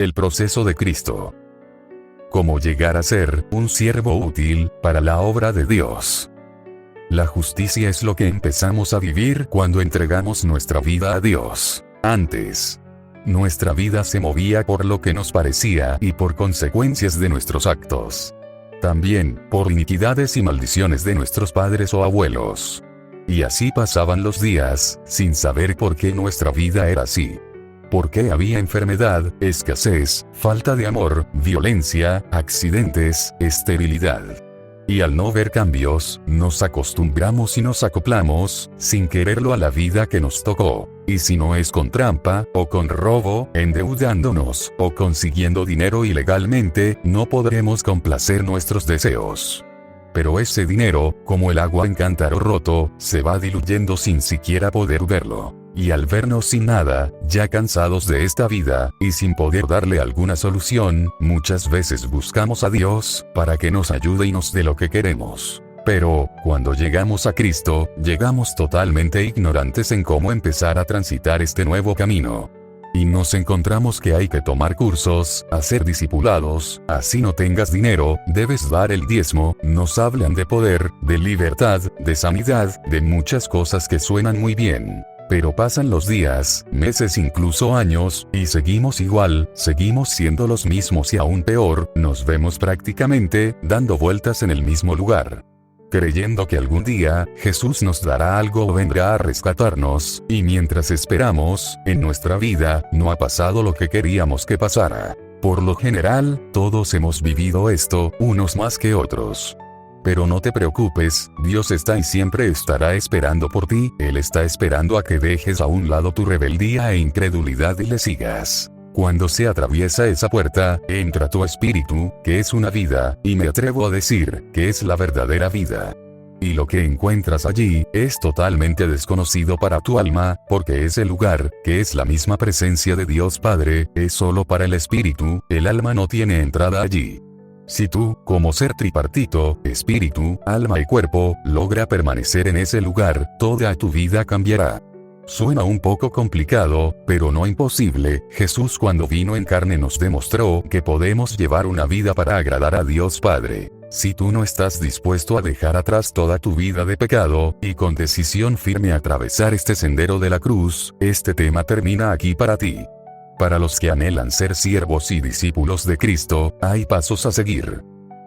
El proceso de Cristo. Cómo llegar a ser un siervo útil para la obra de Dios. La justicia es lo que empezamos a vivir cuando entregamos nuestra vida a Dios. Antes, nuestra vida se movía por lo que nos parecía y por consecuencias de nuestros actos. También, por iniquidades y maldiciones de nuestros padres o abuelos. Y así pasaban los días, sin saber por qué nuestra vida era así. Porque había enfermedad, escasez, falta de amor, violencia, accidentes, esterilidad. Y al no ver cambios, nos acostumbramos y nos acoplamos, sin quererlo, a la vida que nos tocó. Y si no es con trampa, o con robo, endeudándonos, o consiguiendo dinero ilegalmente, no podremos complacer nuestros deseos. Pero ese dinero, como el agua en cántaro roto, se va diluyendo sin siquiera poder verlo. Y al vernos sin nada, ya cansados de esta vida, y sin poder darle alguna solución, muchas veces buscamos a Dios, para que nos ayude y nos dé lo que queremos. Pero, cuando llegamos a Cristo, llegamos totalmente ignorantes en cómo empezar a transitar este nuevo camino. Y nos encontramos que hay que tomar cursos, hacer discipulados, así no tengas dinero, debes dar el diezmo, nos hablan de poder, de libertad, de sanidad, de muchas cosas que suenan muy bien. Pero pasan los días, meses, incluso años, y seguimos igual, seguimos siendo los mismos y aún peor, nos vemos prácticamente dando vueltas en el mismo lugar. Creyendo que algún día, Jesús nos dará algo o vendrá a rescatarnos, y mientras esperamos, en nuestra vida, no ha pasado lo que queríamos que pasara. Por lo general, todos hemos vivido esto, unos más que otros. Pero no te preocupes, Dios está y siempre estará esperando por ti, Él está esperando a que dejes a un lado tu rebeldía e incredulidad y le sigas. Cuando se atraviesa esa puerta, entra tu espíritu, que es una vida, y me atrevo a decir, que es la verdadera vida. Y lo que encuentras allí, es totalmente desconocido para tu alma, porque ese lugar, que es la misma presencia de Dios Padre, es solo para el espíritu, el alma no tiene entrada allí. Si tú, como ser tripartito, espíritu, alma y cuerpo, logra permanecer en ese lugar, toda tu vida cambiará. Suena un poco complicado, pero no imposible. Jesús, cuando vino en carne, nos demostró que podemos llevar una vida para agradar a Dios Padre. Si tú no estás dispuesto a dejar atrás toda tu vida de pecado, y con decisión firme atravesar este sendero de la cruz, este tema termina aquí para ti. Para los que anhelan ser siervos y discípulos de Cristo, hay pasos a seguir.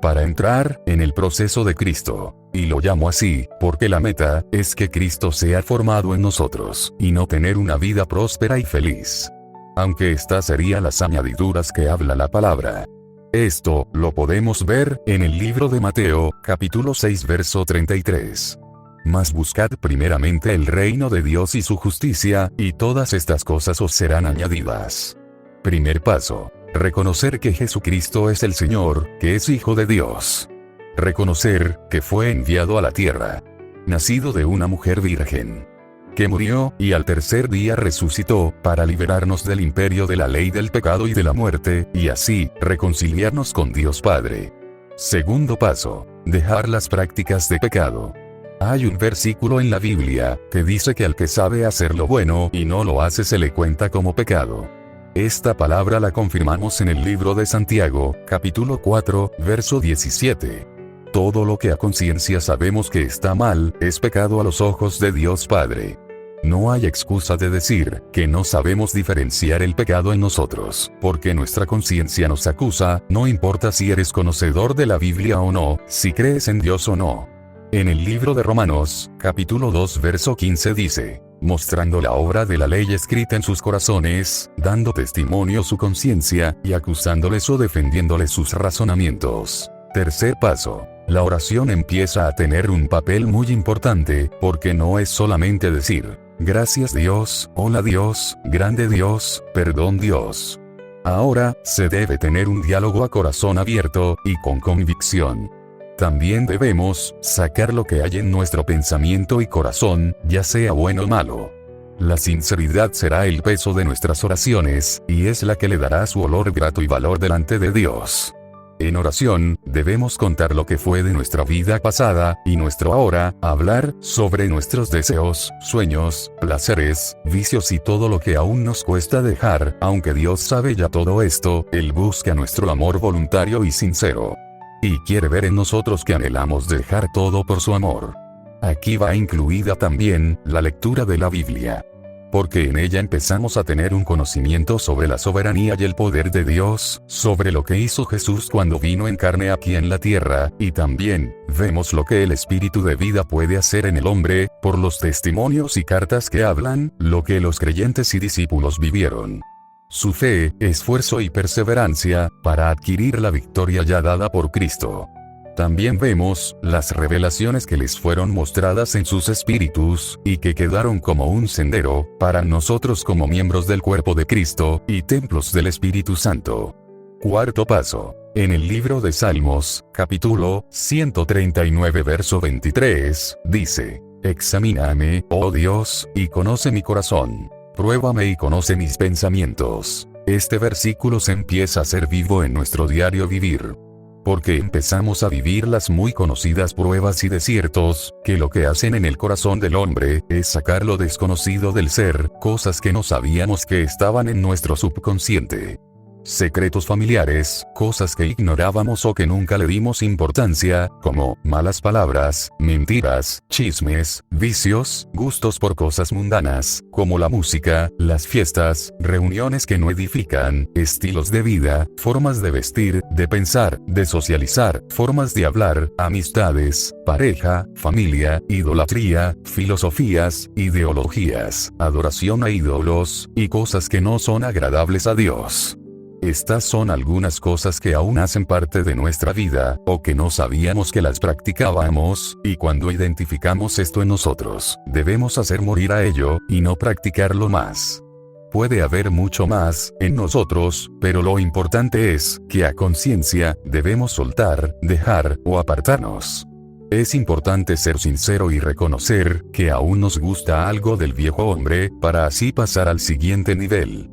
Para entrar en el proceso de Cristo. Y lo llamo así, porque la meta es que Cristo sea formado en nosotros, y no tener una vida próspera y feliz. Aunque estas serían las añadiduras que habla la palabra. Esto lo podemos ver en el libro de Mateo, capítulo 6, verso 33. Mas buscad primeramente el reino de Dios y su justicia, y todas estas cosas os serán añadidas. Primer paso. Reconocer que Jesucristo es el Señor, que es Hijo de Dios. Reconocer que fue enviado a la tierra. Nacido de una mujer virgen. Que murió, y al tercer día resucitó, para liberarnos del imperio de la ley del pecado y de la muerte, y así, reconciliarnos con Dios Padre. Segundo paso. Dejar las prácticas de pecado. Hay un versículo en la Biblia, que dice que al que sabe hacer lo bueno y no lo hace se le cuenta como pecado. Esta palabra la confirmamos en el libro de Santiago, capítulo 4, verso 17. Todo lo que a conciencia sabemos que está mal, es pecado a los ojos de Dios Padre. No hay excusa de decir que no sabemos diferenciar el pecado en nosotros, porque nuestra conciencia nos acusa, no importa si eres conocedor de la Biblia o no, si crees en Dios o no. En el libro de Romanos, capítulo 2, verso 15 dice, mostrando la obra de la ley escrita en sus corazones, dando testimonio su conciencia, y acusándoles o defendiéndoles sus razonamientos. Tercer paso. La oración empieza a tener un papel muy importante, porque no es solamente decir, gracias Dios, hola Dios, grande Dios, perdón Dios. Ahora, se debe tener un diálogo a corazón abierto, y con convicción. También debemos sacar lo que hay en nuestro pensamiento y corazón, ya sea bueno o malo. La sinceridad será el peso de nuestras oraciones, y es la que le dará su olor grato y valor delante de Dios. En oración, debemos contar lo que fue de nuestra vida pasada, y nuestro ahora, hablar sobre nuestros deseos, sueños, placeres, vicios y todo lo que aún nos cuesta dejar. Aunque Dios sabe ya todo esto, Él busca nuestro amor voluntario y sincero. Y quiere ver en nosotros que anhelamos dejar todo por su amor. Aquí va incluida también la lectura de la Biblia. Porque en ella empezamos a tener un conocimiento sobre la soberanía y el poder de Dios, sobre lo que hizo Jesús cuando vino en carne aquí en la tierra, y también vemos lo que el Espíritu de vida puede hacer en el hombre, por los testimonios y cartas que hablan, lo que los creyentes y discípulos vivieron. Su fe, esfuerzo y perseverancia, para adquirir la victoria ya dada por Cristo. También vemos las revelaciones que les fueron mostradas en sus espíritus, y que quedaron como un sendero, para nosotros como miembros del cuerpo de Cristo, y templos del Espíritu Santo. Cuarto paso. En el libro de Salmos, capítulo 139 verso 23, dice: Examíname, oh Dios, y conoce mi corazón. Pruébame y conoce mis pensamientos. Este versículo se empieza a ser vivo en nuestro diario vivir. Porque empezamos a vivir las muy conocidas pruebas y desiertos, que lo que hacen en el corazón del hombre, es sacar lo desconocido del ser, cosas que no sabíamos que estaban en nuestro subconsciente. Secretos familiares, cosas que ignorábamos o que nunca le dimos importancia, como malas palabras, mentiras, chismes, vicios, gustos por cosas mundanas, como la música, las fiestas, reuniones que no edifican, estilos de vida, formas de vestir, de pensar, de socializar, formas de hablar, amistades, pareja, familia, idolatría, filosofías, ideologías, adoración a ídolos, y cosas que no son agradables a Dios. Estas son algunas cosas que aún hacen parte de nuestra vida, o que no sabíamos que las practicábamos, y cuando identificamos esto en nosotros, debemos hacer morir a ello, y no practicarlo más. Puede haber mucho más en nosotros, pero lo importante es que a conciencia debemos soltar, dejar o apartarnos. Es importante ser sincero y reconocer que aún nos gusta algo del viejo hombre, para así pasar al siguiente nivel.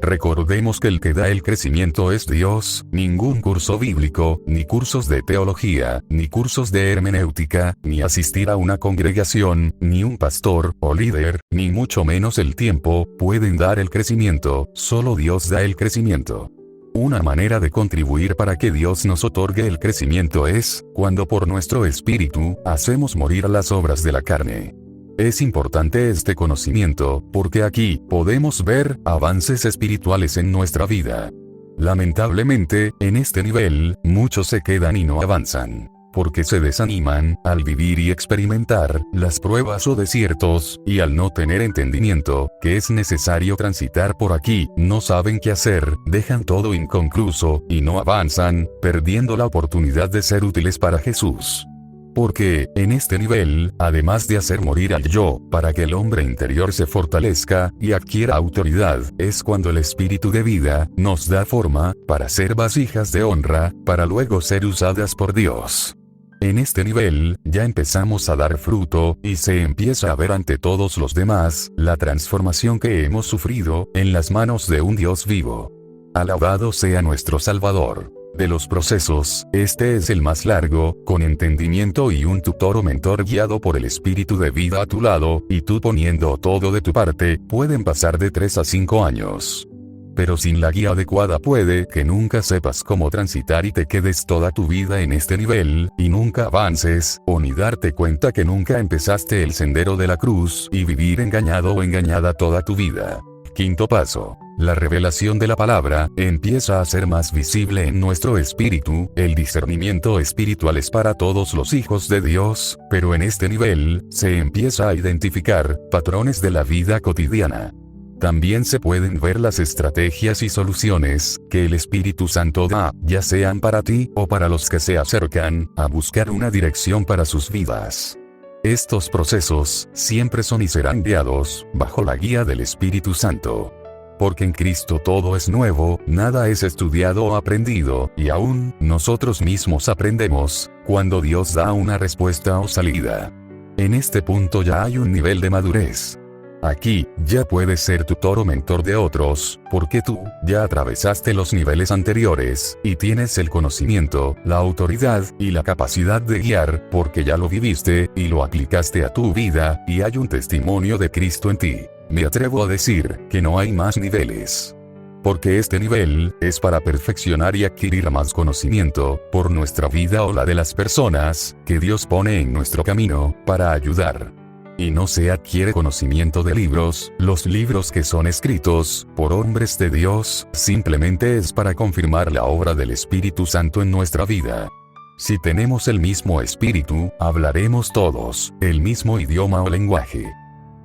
Recordemos que el que da el crecimiento es Dios, ningún curso bíblico, ni cursos de teología, ni cursos de hermenéutica, ni asistir a una congregación, ni un pastor o líder, ni mucho menos el tiempo, pueden dar el crecimiento, solo Dios da el crecimiento. Una manera de contribuir para que Dios nos otorgue el crecimiento es, cuando por nuestro espíritu, hacemos morir las obras de la carne. Es importante este conocimiento, porque aquí podemos ver avances espirituales en nuestra vida. Lamentablemente, en este nivel, muchos se quedan y no avanzan, porque se desaniman al vivir y experimentar las pruebas o desiertos, y al no tener entendimiento que es necesario transitar por aquí, no saben qué hacer, dejan todo inconcluso, y no avanzan, perdiendo la oportunidad de ser útiles para Jesús. Porque, en este nivel, además de hacer morir al yo, para que el hombre interior se fortalezca, y adquiera autoridad, es cuando el Espíritu de vida, nos da forma, para ser vasijas de honra, para luego ser usadas por Dios. En este nivel, ya empezamos a dar fruto, y se empieza a ver ante todos los demás, la transformación que hemos sufrido, en las manos de un Dios vivo. Alabado sea nuestro Salvador. De los procesos, este es el más largo, con entendimiento y un tutor o mentor guiado por el Espíritu de vida a tu lado, y tú poniendo todo de tu parte, pueden pasar de 3 a 5 años. Pero sin la guía adecuada puede que nunca sepas cómo transitar y te quedes toda tu vida en este nivel, y nunca avances, o ni darte cuenta que nunca empezaste el sendero de la cruz, y vivir engañado o engañada toda tu vida. Quinto paso. La revelación de la palabra empieza a ser más visible en nuestro espíritu. El discernimiento espiritual es para todos los hijos de Dios, pero en este nivel, se empieza a identificar patrones de la vida cotidiana. También se pueden ver las estrategias y soluciones que el Espíritu Santo da, ya sean para ti o para los que se acercan a buscar una dirección para sus vidas. Estos procesos siempre son y serán guiados bajo la guía del Espíritu Santo. Porque en Cristo todo es nuevo, nada es estudiado o aprendido, y aún nosotros mismos aprendemos cuando Dios da una respuesta o salida. En este punto ya hay un nivel de madurez. Aquí, ya puedes ser tutor o mentor de otros, porque tú, ya atravesaste los niveles anteriores, y tienes el conocimiento, la autoridad, y la capacidad de guiar, porque ya lo viviste, y lo aplicaste a tu vida, y hay un testimonio de Cristo en ti. Me atrevo a decir, que no hay más niveles. Porque este nivel, es para perfeccionar y adquirir más conocimiento, por nuestra vida o la de las personas, que Dios pone en nuestro camino, para ayudar. Y no se adquiere conocimiento de libros, los libros que son escritos, por hombres de Dios, simplemente es para confirmar la obra del Espíritu Santo en nuestra vida. Si tenemos el mismo espíritu, hablaremos todos, el mismo idioma o lenguaje.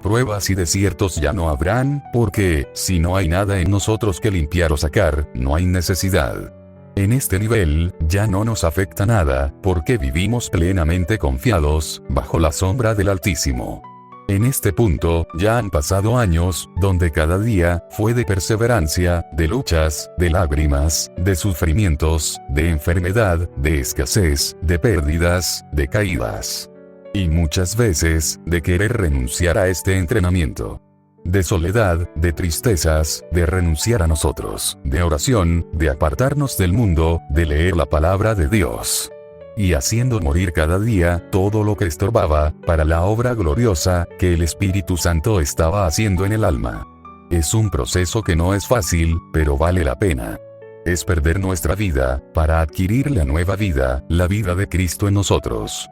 Pruebas y desiertos ya no habrán, porque, si no hay nada en nosotros que limpiar o sacar, no hay necesidad. En este nivel, ya no nos afecta nada, porque vivimos plenamente confiados, bajo la sombra del Altísimo. En este punto, ya han pasado años, donde cada día, fue de perseverancia, de luchas, de lágrimas, de sufrimientos, de enfermedad, de escasez, de pérdidas, de caídas. Y muchas veces, de querer renunciar a este entrenamiento. De soledad, de tristezas, de renunciar a nosotros, de oración, de apartarnos del mundo, de leer la palabra de Dios. Y haciendo morir cada día, todo lo que estorbaba, para la obra gloriosa, que el Espíritu Santo estaba haciendo en el alma. Es un proceso que no es fácil, pero vale la pena. Es perder nuestra vida, para adquirir la nueva vida, la vida de Cristo en nosotros.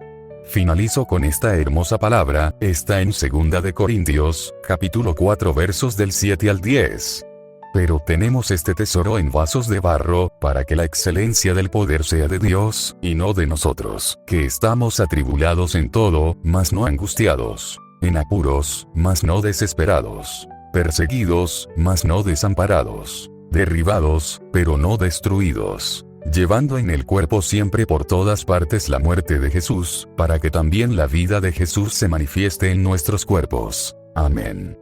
Finalizo con esta hermosa palabra, está en 2 de Corintios, capítulo 4 versos del 7 al 10. Pero tenemos este tesoro en vasos de barro, para que la excelencia del poder sea de Dios, y no de nosotros, que estamos atribulados en todo, mas no angustiados; en apuros, mas no desesperados; perseguidos, mas no desamparados; derribados, pero no destruidos; llevando en el cuerpo siempre por todas partes la muerte de Jesús, para que también la vida de Jesús se manifieste en nuestros cuerpos. Amén.